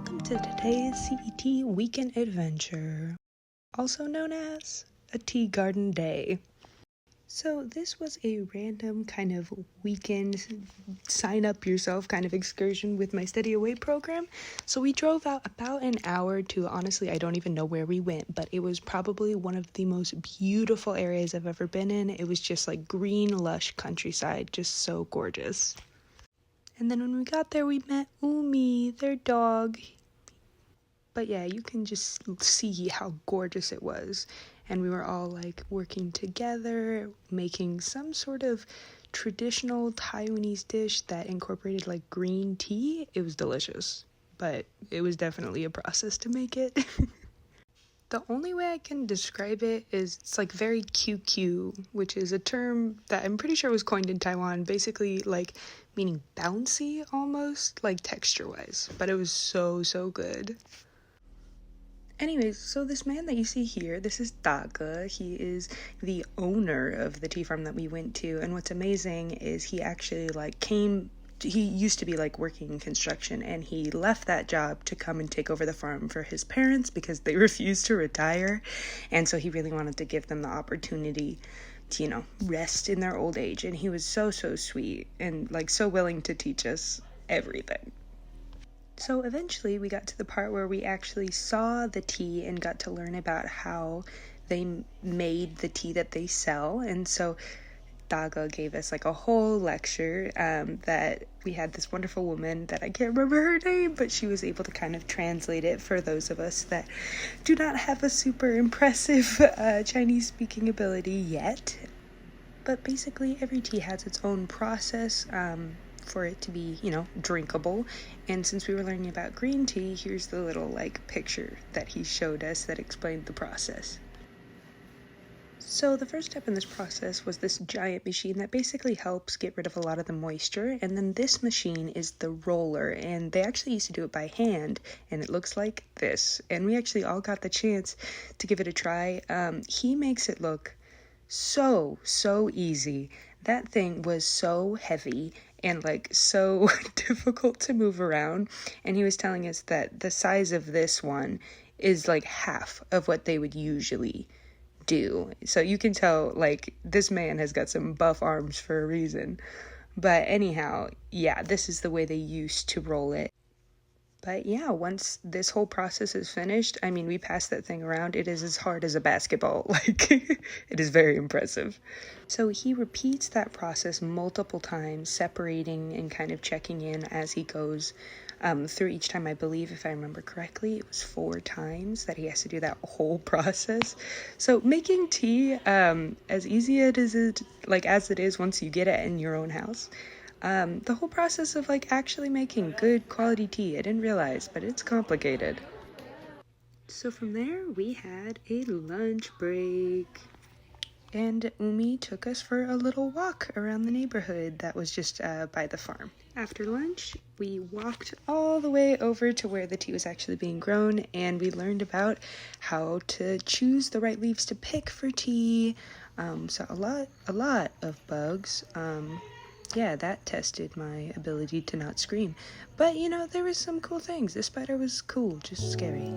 welcome to today's CET Weekend Adventure, also known as a tea garden day. So this was a random kind of weekend sign up yourself kind of excursion with my study away program. So we drove out about an hour to, honestly, I don't even know where we went, but it was probably one of the most beautiful areas I've ever been in. It was just like green, lush countryside, just so gorgeous. And then when we got there, we met Umi, their dog. But yeah, you can just see how gorgeous it was. And we were all like working together, making some sort of traditional Taiwanese dish that incorporated like green tea. It was delicious, but it was definitely a process to make it. The only way I can describe it is it's like very QQ, which is a term that I'm pretty sure was coined in Taiwan, basically like meaning bouncy almost, like texture-wise. But it was so good. Anyways, so this man that you see here, this is Daga. He is the owner of the tea farm that we went to, and what's amazing is he actually he used to be like working in construction, and he left that job to come and take over the farm for his parents because they refused to retire, and so he really wanted to give them the opportunity to, rest in their old age. And he was so sweet and like so willing to teach us everything. So eventually we got to the part where we actually saw the tea and got to learn about how they made the tea that they sell. And so Daga gave us like a whole lecture that we had this wonderful woman that I can't remember her name, but she was able to kind of translate it for those of us that do not have a super impressive Chinese speaking ability yet. But basically every tea has its own process for it to be, drinkable. And since we were learning about green tea, here's the little picture that he showed us that explained the process. So the first step in this process was this giant machine that basically helps get rid of a lot of the moisture, and then this machine is the roller, and they actually used to do it by hand, and it looks like this. And we actually all got the chance to give it a try. He makes it look so easy. That thing was so heavy and so difficult to move around, and he was telling us that the size of this one is half of what they would usually do. So you can tell this man has got some buff arms for a reason. But anyhow, yeah, this is the way they used to roll it. But yeah, once this whole process is finished, we pass that thing around. It is as hard as a basketball. It is very impressive. So he repeats that process multiple times, separating and kind of checking in as he goes through each time. I believe, if I remember correctly, it was 4 times that he has to do that whole process. So making tea, as easy as it is once you get it in your own house, the whole process of actually making good quality tea, I didn't realize, but it's complicated. So from there we had a lunch break, and Umi took us for a little walk around the neighborhood that was just by the farm. After lunch we walked all the way over to where the tea was actually being grown, and we learned about how to choose the right leaves to pick for tea. So a lot of bugs. Yeah, that tested my ability to not scream. But, there was some cool things. This spider was cool, just scary.